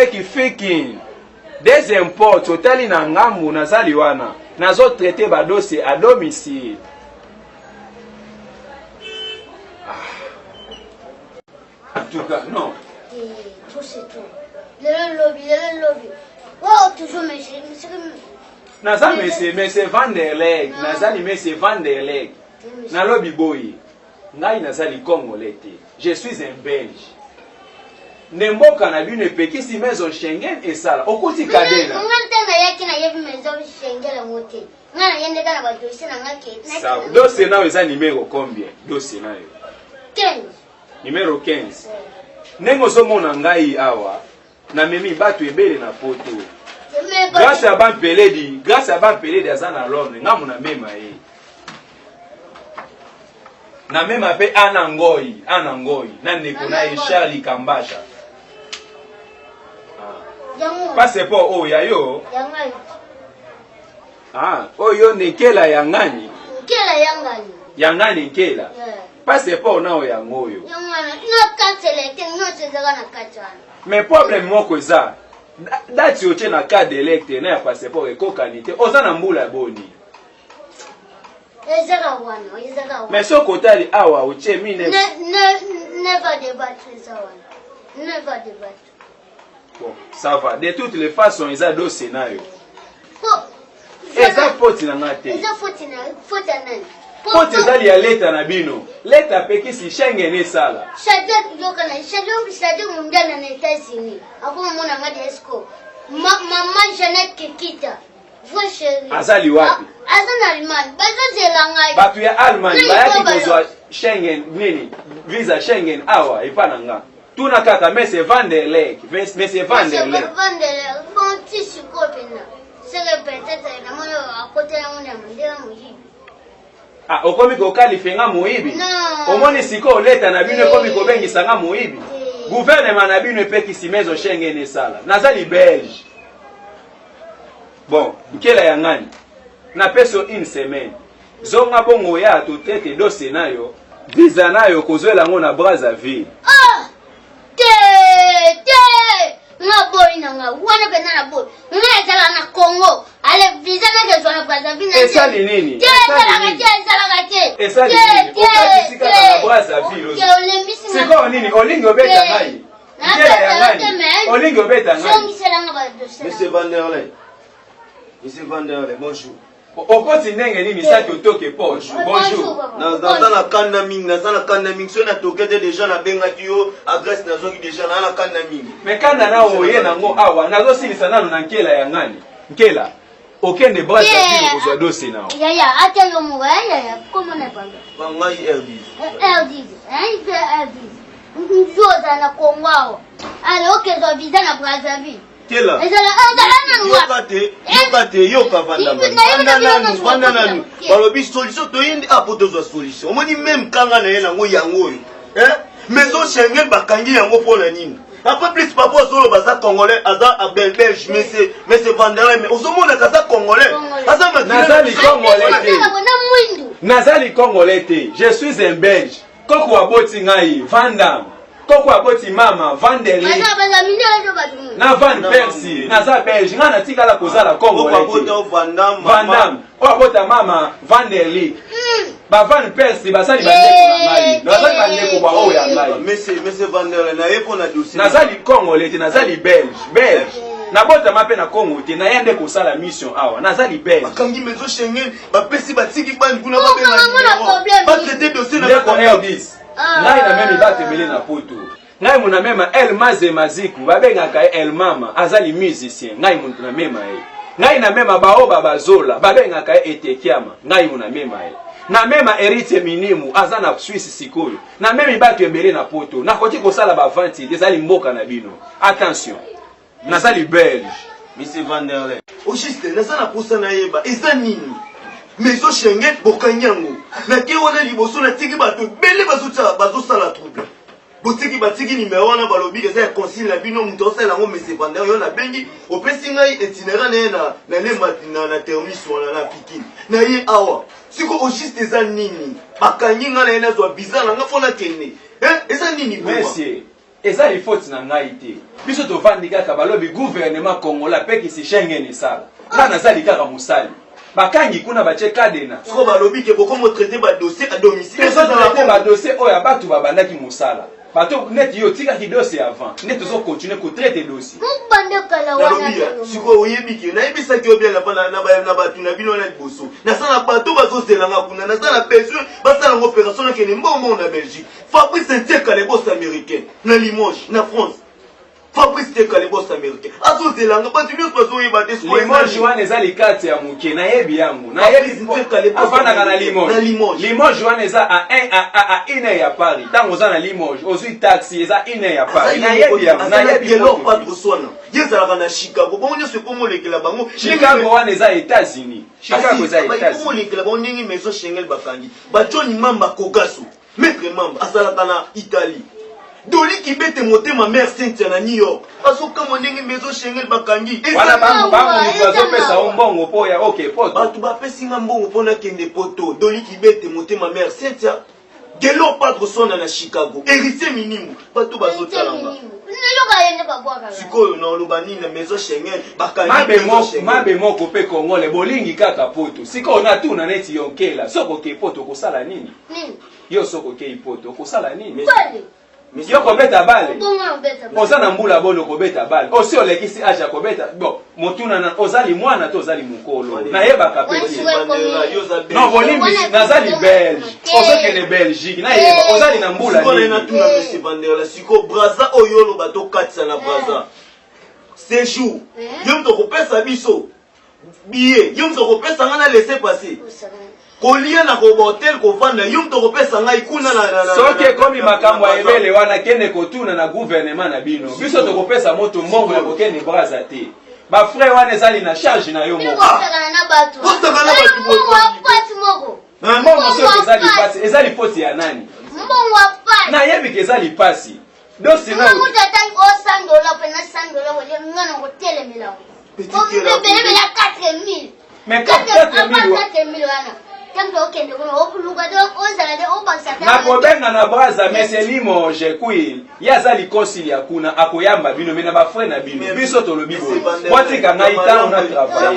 leki fiki. Deuxième porte, hôtel na ngambu na zaliwana. Nazo traité ba dossier à domicile. En tout cas, non. Tout c'est tout. Le lobby. Oh, toujours monsieur. Naza monsieur Vanderleg, nazali monsieur Vanderleg. Na lobby boy. Ngai nazali congolais. Je suis un belge. Nemboka na bino epekisi maison Schengen esala. Okuti kadena. Ngantanga yaki na yebi maison Schengen la moté. Ngana yende kana ba dossier na ngake. Ça, dossier na eza numéro combien? Dossier na yo. 15. Numéro 15. Nengo zomona ngai awa na memi bato ebele na poto. Grâce à Bampeledi azana Londres, ngamu na mema ye. Na mema pe anangoi, na ndeko na ye Charlie Kambasha. Passeport oya yo. Yangani. Oyo nekela yangani. Nkela yangani. Yangani nkela. Passeport na oya ngoyo. Yangana, ino cancel te, ino tezaka na katwana. Mais problème moko eza. Dati oche na carte d'électeur na ya passeport ekokani te. Oza na mbula boni. Ezaka wana. Mais so kotali awa oche mine. Never débattre ça wana. Never débattre. Bon, ça va. De toutes les façons, ils ont deux scénarios. Et ça faut na ngate. Ils ont faut na. Faut ezali ya leta na bino. Leta peki si Schengen esala. Shadia mondial na États-Unis. Ako mona ngade esco. Maman Jeannette Kekita. Votre chérie. Azali wapi? Azana Allemagne. Bazo zelanga. Batu ya Allemagne bayaki kozwa Schengen nini? Visa Schengen awa ipananga. Tuna kaka Monsieur Vanderleg. Monsieur Vanderleg. Bon tissu kopena. C'est peut-être na moyo akote na mona mandela muji. Okomi kokalife nga muibi. Omoni siko leta na bino ekomi kobengisa nga muibi. Gouvernement na bino epekisi maison Schengen esala. Nazali belge. Bon, nkela ya ngani. Na peso une semaine. Zonga bongo ya to tete dossier nayo. Visa nayo kozwela ngo na Brazzaville. Nga wana pena na boy. Nga ezala na Congo. Ale visa na kezwa na Brazzaville. Esali nini? Esali nini? Okati sika na Brazzaville. Siko nini? Olingi obeta ngai. Ngela ya ngani? Olingi obeta ngai. Monsieur Vanderleg, bonjour. Okoti ndenge nini saki otoke poche. Bonjour. Nazana kanda mingi, so na tokete déjà na bengaki yo adresse nazoki déjà na kanda mingi. Mais kanda na oye nango awa nazo silisa nanu na nkela ya ngani. Nkela okende Brazzaville kozwa dossier nao. Ya ata yo mo ya comment na panga. Bangai R10. Il fait R10. Nzoza na Congo. Alors okezo visa na Brazzaville. Kela. Yoka vandamani. Balobi solution toyindi apotozwa solution. Omoni même kanga na ye nango yango. Maison Schengen bakangi yango pona nini? Après plus papa solo baza congolais aza belge monsieur Vanderleg mais osomona kaza congolais. Aza Nazali congolais te. Je suis un belge. Koko aboti ngai Vandam. Koko aboti mama Vanderleg. Na Van Persie, naza belge, ngana tikala kozala Congo. Vandam, abota mama Vanderleg. Ba Van Persie basali bandeko na ngai. Nazali bandeko ba oya ngai. Monsieur Vanderleg na yepo na dossier. Nazali Congolais, nazali belge. Na bota mape na Congo te na yende kosala mission awa. Nazali belge. Bakangi maison Schengen, ba pesi batiki bani kuna ba benga. Ba traiter dossier na ko R10. Ngai na memi batemele na poto. Ngai muna mema El Maze Maziku babengaka El Mama azali musicien ngai muntu na mema ye. Ngai na mema baoba bazola babengaka Etekiama ngai muna mema ye. Na mema Héritier Minimu azana Suisse sikoyo. Na memi batu ebele na poto. Na koti kosala ba vanti ezali mboka na bino. Attention. Nazali belge. Monsieur Vanderleg. O juste nazana posa na yeba. Eza nini? Maison Schengen bokanyango. Na ke wana liboso na tiki bato bele bazosala trouble. Botiki batiki numéro na balobi que c'est concile la bino muto sala ngo monsieur Vanderleg yo na bengi opesi ngai itinéraire na le matin na termis wala na pikini. Na ye awa. Siko o juste eza nini? Bakanyi nga na ena zo bizarre nga fona kene. Eza nini bwa? Monsieur, eza li faute na ngai te biso tovandi kaka balobi gouvernement congolais apekisi Schengen esala nga nazali kaka mosali bakangi kuna batie kadena siko balobi ke bokomo traiter ba dossier à domicile tozotraite badossier oyo ya bato babandaki mosala bato neti yo tikaki dossier avant neti tozokontinue kotraite dossier nalobi siko oyebi ke nayebisaki yo bien na bato na bino na liboso nasala bato bazozelanga kuna nazala besoin basalango opération nakende mbongo na Belgique Fabrice Nteka le boss américain na Limoges na France Fabrice Nteka le boss américain azozelanga bato nyonso bazoyeba te Limoges wana eza likati ya moke nayebi yango nayebi afandaka na Limoges wana eza a 1 heure ya Paris ntango oza na Limoges ozwi taxi eza 1 heure ya Paris nayebi yango nayebi patro yezalaka na Chicago bongo nyonso ekomolekela bango Chicago wana eza États-Unis Chicago eza États-Unis ekomolekela bango ndenge maison Schengen bakangi bajoni mamba kogaso maître mamba azalaka na Italie Doli Kibete motema mère Cynthia na New York asoka monenge maison Schengen bakangi wana bango bazopesa mbongo po ya okay poto bato bapesinga mbongo mpona kende poto Doli Kibete motema mère Cynthia Gelo patro sona na Chicago héritier minimum bato bazotalanga sikoyo na oloba nini na maison Schengen bakangi mabe moko pe Congolais bolingi kaka poto sikoyo na tuna neti yonkela soko ke poto kosala nini yo soko ke poto kosala nini yo kobeta bale oza na mbula bolo kobeta bale osi olekisi aja kobeta bon motuna na ozali mwana to ozali mukolo nayebaka pe non bolimbi nazali belge ozokende Belgique nayeba ozali na mbula sikoyo na tuna mesi bandela siko braza oyolo bato katisa na braza séjour yo mto kopesa biso billet yo mto kopesa ngana laisser passer kolia na ko hotel ko vanda yum to kopesa ngai kuna na soki komi makambo ya ebele wana kende kotuna na gouvernement na bino biso to kopesa moto mbongo ya kokende braza te ba frère wana ezali na charge na yo moko mbongo soki ezali poti ya nani na yebi ke ezali pasi dosi na mais 4,000 nakobenga na braza mese Limoges kuil yaza likosi ya kuna akoyamba bino mena ba frère na bino biso tolobi boye watika ngai tango na travail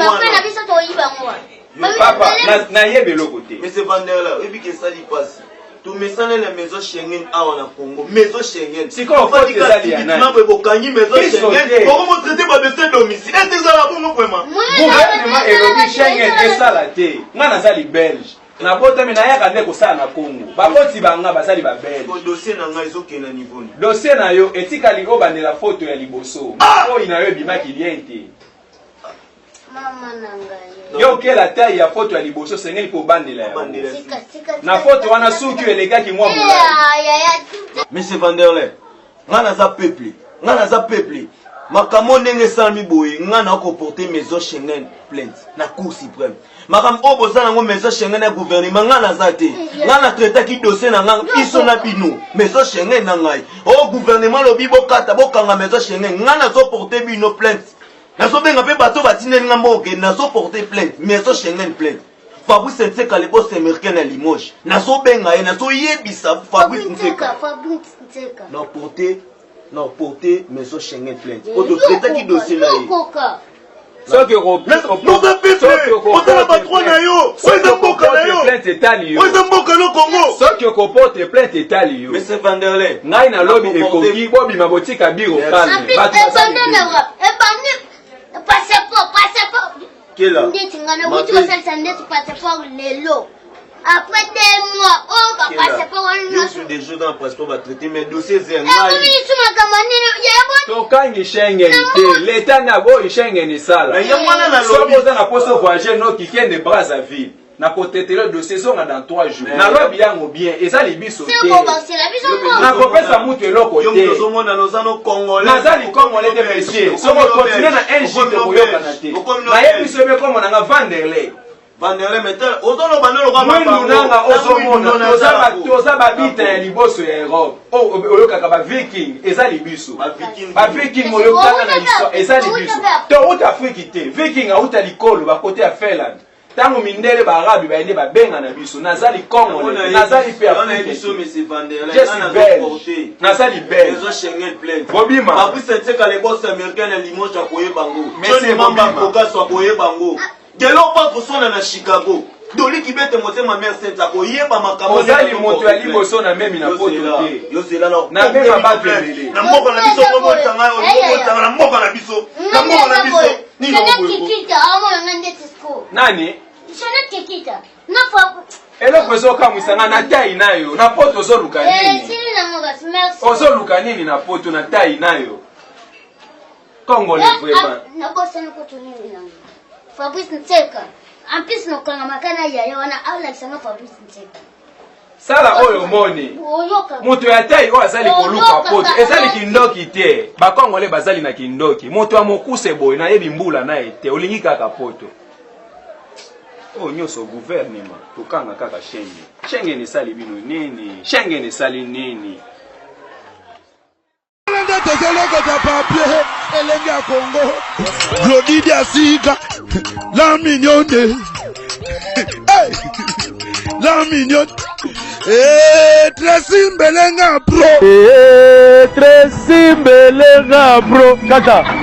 papa na yebe lokote mese Vandela ebike sali pasi tu mesana na maison Schengen awa na Congo maison Schengen siko foti ezali ya nani mabo bokangi maison Schengen comment traiter ba dossier domicile est ezala bongo vraiment gouvernement elobi Schengen esala te ngana zali belge na botami na yaka nde kosala na Congo baboti banga bazali ba belge dossier na ngai ezokena niveau ni dossier na yo etikali obandela foto ya liboso oyo na yo ebimaki bien te mama nanga yo kela taille ya foto ya liboso sengeli po bandela ya na foto wana suki elekaki mwa mula monsieur Vanderle ngana za peuple makamo ndenge sami boye ngana ko porter maison Schengen plainte na cour suprême makam oboza nango maison Schengen na gouvernement ngana za te ngana traiter ki dossier na ngana iso na bino maison Schengen na ngai o gouvernement lobi bokata bokanga maison Schengen ngana zo porter bino plainte nazo benga pe bato batineli nga mboke nazo porter plainte maison Schengen plainte Fabrice Nteka le boss américain na Limoges nazo benga ye nazo yebisa Fabrice Nteka non porter maison Schengen plainte auto traiter ki dossier na ye soki okoporte plainte etali yo monsieur Vanderle ngai na lobi ekoki bobima botika biro kalme après 2 mois, oh, papa, c'est pas un suis des jours dans le passeport, va traiter mes dossiers. Tokangi Schengen, l'État n'a pas Schengen et ça. Si na poste voyager, non, qui vient de Brazzaville. Na kotetele le dossier dans 3 jours. Na lobi yango bien, et ça les biso. Na kopesa mutu eloko te. Nazali Congolais de monsieur. Somo continuer na un jour de koyoka na te. Na yebi sebe comme na Vanderle. Vanderle metal ozono banelo kwa nanga ozomona oza babita ya liboso ya Europe oyokaka ba viking eza libiso ba viking oyokaka na histoire eza libiso to uta Afrique te viking auta likolo ba côté ya Finland Tango mindele barabi baende babenga na biso nazali Congo nazali pe Afrique biso monsieur Vanderlei nazali belge les Schengen plainte bobima après c'est que les boss américains na Limoges akoye bango mais mamba koka so akoye bango gelo pas posona na Chicago doli kibete motema mère sainte akoye ba makambo ozali moto ya liboso na memi na poto te yo c'est là na même ba pemele na moko na biso mo tanga na moko na biso ni kikita amo ngande tisko nani Janet kikita na fa eloko ezokamwisanga na tai nayo na poto ozoluka nini ozoluka nini na poto na tai nayo Congolais vraiment nabosana koto nini nango Fabrice Nteka en plus nokanga makana ya wana aulakisanga Fabrice Nteka sala oyo moni moto ya tai oyo azali koluka poto ezali kindoki te bakongole bazali na kindoki moto ya mokuse boye nayebi mbula naye te olingi kaka poto oh nyoso gouvernement tokanga kaka Schengen esali bino nini Schengen esali nini Nende tozoloko ta papier elenge ya Congo Glodidi asika la mignonne la mignonne Tracy Mbelenga bro Tracy Mbelenga bro kaka